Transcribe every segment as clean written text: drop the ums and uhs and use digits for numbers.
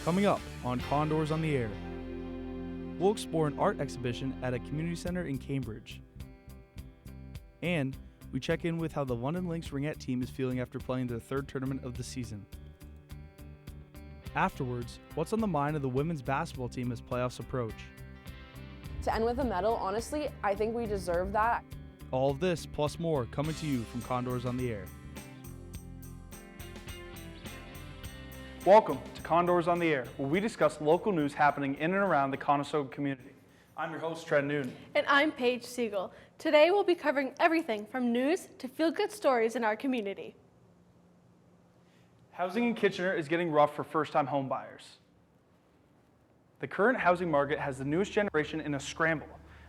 Coming up on Condors on the Air, we'll explore an art exhibition at a community center in Cambridge. And we check in with how the London Lynx Ringette team is feeling after playing their third tournament of the season. Afterwards, what's on the mind of the women's basketball team as playoffs approach? To end with a medal, honestly, I think we deserve that. All of this plus more coming to you from Condors on the Air. Welcome to Condors on the Air, where we discuss local news happening in and around the Conestoga community. I'm your host, Trent Newton. And I'm Paige Siegel. Today we'll be covering everything from news to feel-good stories in our community. Housing in Kitchener is getting rough for first-time homebuyers. The current housing market has the newest generation in a scramble,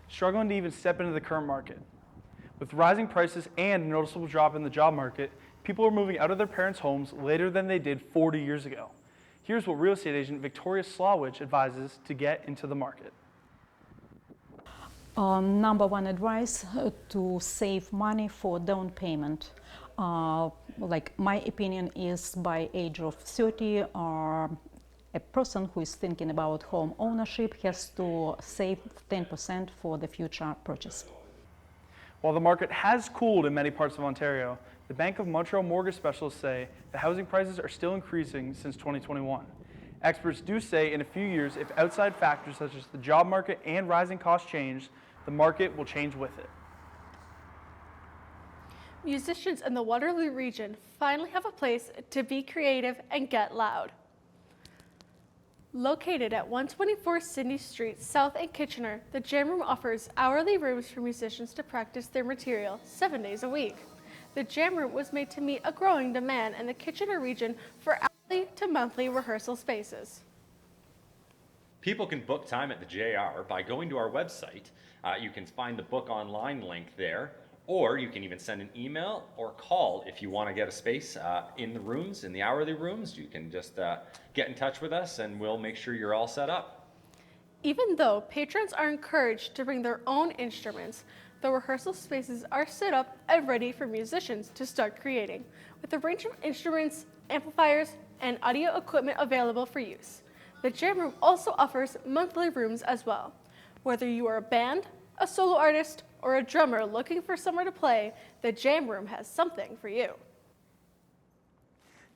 struggling to even step into the current market. With rising prices and a noticeable drop in the job market, people are moving out of their parents' homes later than they did 40 years ago. Here's what real estate agent Victoria Slawich advises to get into the market. Number one advice, to save money for down payment. Like my opinion is by age of 30, a person who is thinking about home ownership has to save 10% for the future purchase. While the market has cooled in many parts of Ontario, the Bank of Montreal mortgage specialists say the housing prices are still increasing since 2021. Experts do say in a few years, if outside factors such as the job market and rising costs change, the market will change with it. Musicians in the Waterloo Region finally have a place to be creative and get loud. Located at 124 Sydney Street, South in Kitchener, the Jam Room offers hourly rooms for musicians to practice their material 7 days a week. The Jam Room was made to meet a growing demand in the Kitchener region for hourly to monthly rehearsal spaces. People can book time at the JR by going to our website. You can find the book online link there, or you can even send an email or call if you want to get a space in the rooms, in the hourly rooms. You can just get in touch with us and we'll make sure you're all set up. Even though patrons are encouraged to bring their own instruments, the rehearsal spaces are set up and ready for musicians to start creating, with a range of instruments, amplifiers, and audio equipment available for use. The Jam Room also offers monthly rooms as well. Whether you are a band, a solo artist, or a drummer looking for somewhere to play, the Jam Room has something for you.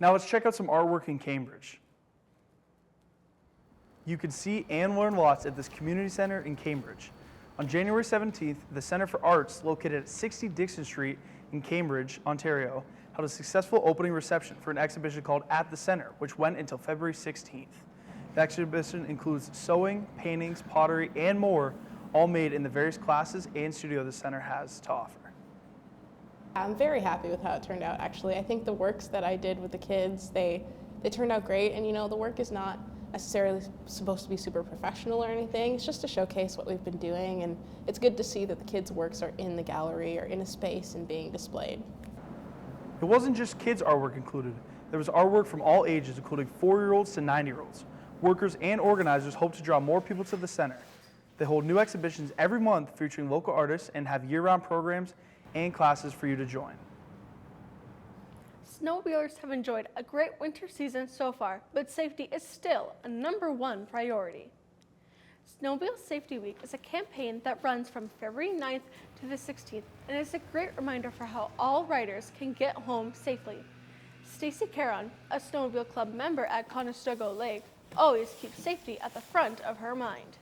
Now let's check out some artwork in Cambridge. You can see and learn lots at this community center in Cambridge. On January 17th, the Center for Arts, located at 60 Dixon Street in Cambridge, Ontario, held a successful opening reception for an exhibition called At the Center, which went until February 16th. The exhibition includes sewing, paintings, pottery, and more, all made in the various classes and studio the center has to offer. I'm very happy with how it turned out, actually. I think the works that I did with the kids, they turned out great, and the work is not necessarily supposed to be super professional or anything. It's just to showcase what we've been doing, and it's good to see that the kids' works are in the gallery or in a space and being displayed. It wasn't just kids' artwork included. There was artwork from all ages, including 4-year-olds to 9-year-olds. Workers and organizers hope to draw more people to the center. They hold new exhibitions every month featuring local artists and have year-round programs and classes for you to join. Snowmobilers have enjoyed a great winter season so far, but safety is still a #1 priority. Snowmobile Safety Week is a campaign that runs from February 9th to the 16th and is a great reminder for how all riders can get home safely. Stacy Caron, a Snowmobile Club member at Conestoga Lake, always keeps safety at the front of her mind.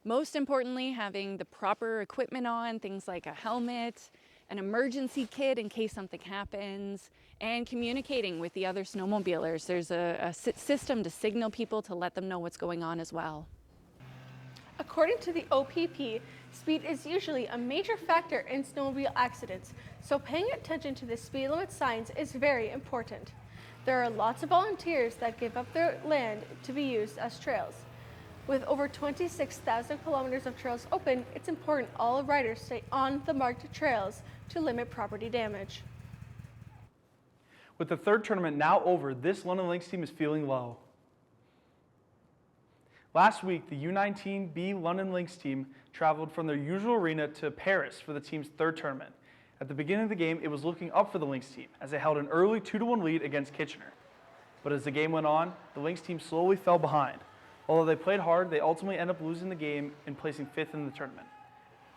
Most importantly, having the proper equipment on, things like a helmet, an emergency kit in case something happens, and communicating with the other snowmobilers. There's a system to signal people to let them know what's going on as well. According to the OPP, speed is usually a major factor in snowmobile accidents, so paying attention to the speed limit signs is very important. There are lots of volunteers that give up their land to be used as trails. With over 26,000 kilometers of trails open, it's important all riders stay on the marked trails to limit property damage. With the third tournament now over, this London Lynx team is feeling low. Last week, the U19B London Lynx team traveled from their usual arena to Paris for the team's third tournament. At the beginning of the game, it was looking up for the Lynx team as they held an early 2-1 lead against Kitchener. But as the game went on, the Lynx team slowly fell behind. Although they played hard, they ultimately ended up losing the game and placing 5th in the tournament.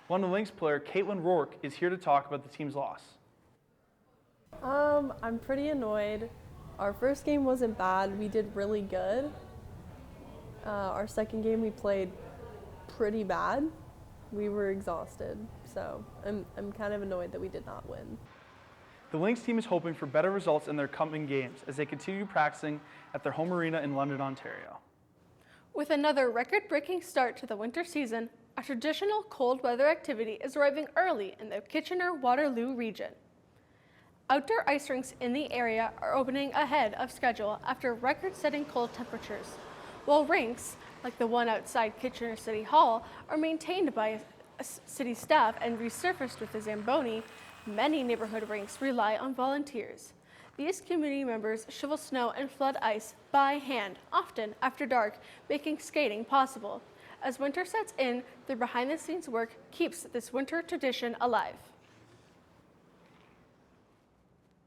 One of the Lynx player, Caitlin Rourke, is here to talk about the team's loss. I'm pretty annoyed. Our first game wasn't bad. We did really good. Our second game we played pretty bad. We were exhausted, so I'm kind of annoyed that we did not win. The Lynx team is hoping for better results in their coming games as they continue practicing at their home arena in London, Ontario. With another record-breaking start to the winter season, a traditional cold weather activity is arriving early in the Kitchener-Waterloo region. Outdoor ice rinks in the area are opening ahead of schedule after record-setting cold temperatures, while rinks, like the one outside Kitchener City Hall, are maintained by city staff and resurfaced with a Zamboni. Many neighborhood rinks rely on volunteers. These community members shovel snow and flood ice by hand, often after dark, making skating possible. As winter sets in, their behind-the-scenes work keeps this winter tradition alive.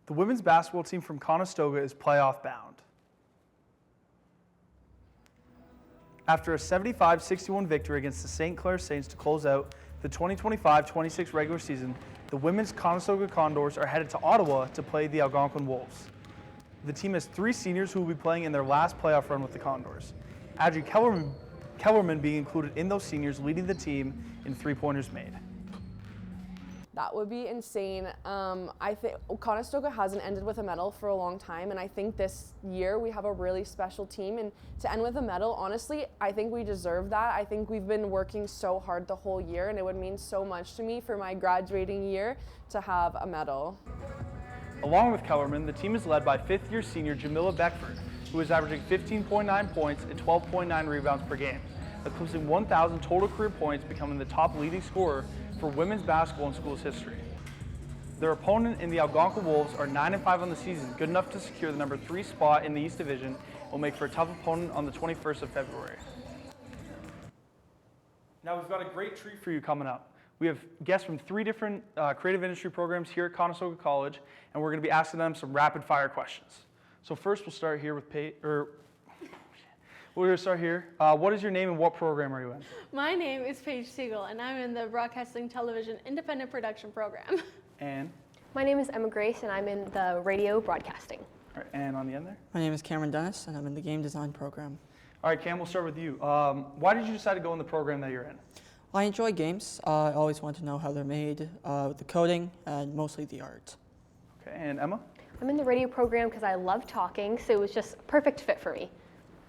The women's basketball team from Conestoga is playoff bound. After a 75-61 victory against the St. Clair Saints to close out the 2025-26 regular season, the women's Conestoga Condors are headed to Ottawa to play the Algonquin Wolves. The team has 3 seniors who will be playing in their last playoff run with the Condors. Adri Kellerman being included in those seniors, leading the team in 3-pointers made. That would be insane. I think Conestoga hasn't ended with a medal for a long time, and I think this year we have a really special team. And to end with a medal, honestly, I think we deserve that. I think we've been working so hard the whole year, and it would mean so much to me for my graduating year to have a medal. Along with Kellerman, the team is led by 5th-year senior Jamila Beckford, who is averaging 15.9 points and 12.9 rebounds per game, eclipsing 1,000 total career points, becoming the top leading scorer for women's basketball in school's history. Their opponent in the Algonquin Wolves are 9-5 on the season, good enough to secure the number 3 spot in the East Division, and will make for a tough opponent on the 21st of February. Now we've got a great treat for you coming up. We have guests from 3 different creative industry programs here at Conestoga College, and we're going to be asking them some rapid fire questions. So first we'll start here with We're going to start here. What is your name and what program are you in? My name is Paige Siegel, and I'm in the Broadcasting Television Independent Production Program. And? My name is Emma Grace, and I'm in the radio broadcasting. All right, and on the end there? My name is Cameron Dennis, and I'm in the game design program. All right, Cam, we'll start with you. Why did you decide to go in the program that you're in? I enjoy games. I always want to know how they're made, the coding, and mostly the art. Okay, and Emma? I'm in the radio program because I love talking, so it was just a perfect fit for me.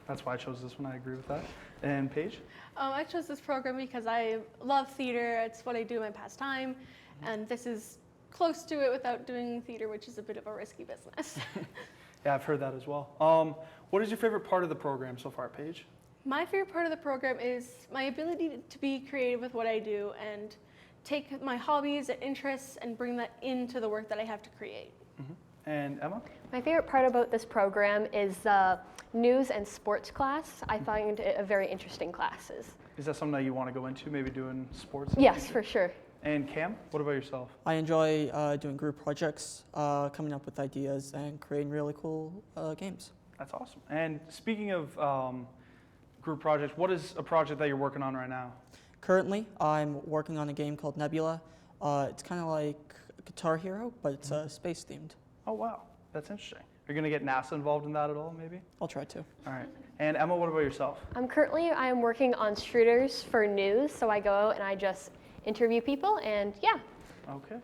That's why I chose this one. I agree with that. And Paige? I chose this program because I love theater. It's what I do in my pastime, and this is close to it without doing theater, which is a bit of a risky business. Yeah, I've heard that as well. What is your favorite part of the program so far, Paige? My favorite part of the program is my ability to be creative with what I do and take my hobbies and interests and bring that into the work that I have to create. Mm-hmm. And Emma? My favorite part about this program is news and sports class. I find it a very interesting classes. Is that something that you want to go into, maybe doing sports? Yes, for sure. And Cam, what about yourself? I enjoy doing group projects, coming up with ideas, and creating really cool games. That's awesome. And speaking of group projects, what is a project that you're working on right now? Currently, I'm working on a game called Nebula. It's kind of like Guitar Hero, but it's space themed. Oh, wow. That's interesting. Are you going to get NASA involved in that at all, maybe? I'll try to. All right. And Emma, what about yourself? Currently, I am working on shooters for news, so I go out and I just interview people, and yeah. Okay.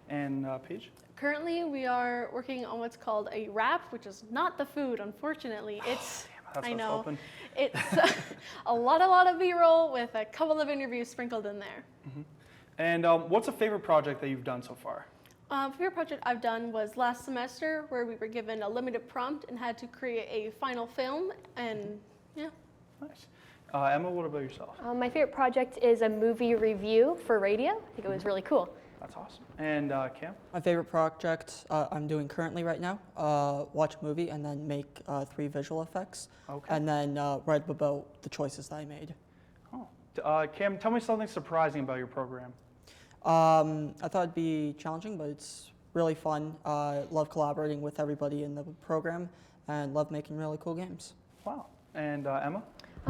And Paige? Currently, we are working on what's called a wrap, which is not the food, unfortunately. It's, That's I what's know, open. it's a lot of B-roll with a couple of interviews sprinkled in there. Mm-hmm. And what's a favorite project that you've done so far? Favorite project I've done was last semester, where we were given a limited prompt and had to create a final film, and yeah. Nice. Emma, what about yourself? My favorite project is a movie review for radio. I think it was really cool. That's awesome. And Cam? My favorite project I'm doing currently right now, watch a movie and then make 3 visual effects. Okay. And then write about the choices that I made. Oh. Cam, tell me something surprising about your program. I thought it'd be challenging, but it's really fun. I love collaborating with everybody in the program, and love making really cool games. Wow. And Emma?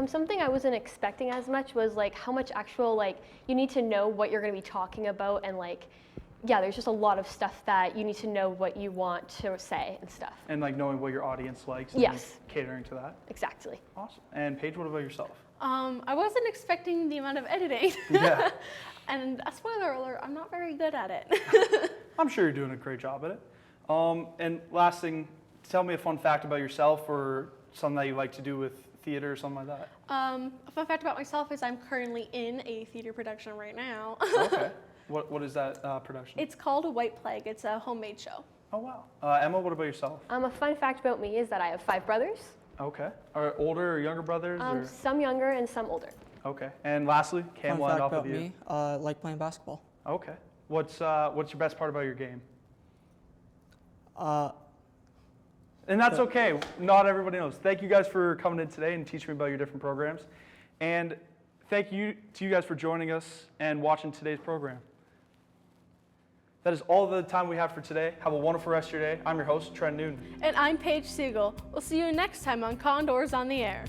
Something I wasn't expecting as much was like how much actual like you need to know what you're going to be talking about, and like yeah, there's just a lot of stuff that you need to know what you want to say and stuff. And like knowing what your audience likes and Yes. catering to that. Exactly. Awesome. And Paige, what about yourself? I wasn't expecting the amount of editing. Yeah. And a spoiler alert, I'm not very good at it. I'm sure you're doing a great job at it. And last thing, tell me a fun fact about yourself or something that you like to do with theater or something like that. A fun fact about myself is I'm currently in a theater production right now. Okay. What is that production? It's called A White Plague. It's a homemade show. Oh, wow. Emma, what about yourself? A fun fact about me is that I have 5 brothers. Okay. Are older or younger brothers? Or? Some younger and some older. Okay. And lastly, Cam, Fun we'll end fact off about with you. me, I like playing basketball. Okay. What's your best part about your game? And that's okay. Not everybody knows. Thank you guys for coming in today and teaching me about your different programs. And thank you to you guys for joining us and watching today's program. That is all the time we have for today. Have a wonderful rest of your day. I'm your host, Trent Newton. And I'm Paige Siegel. We'll see you next time on Condors on the Air.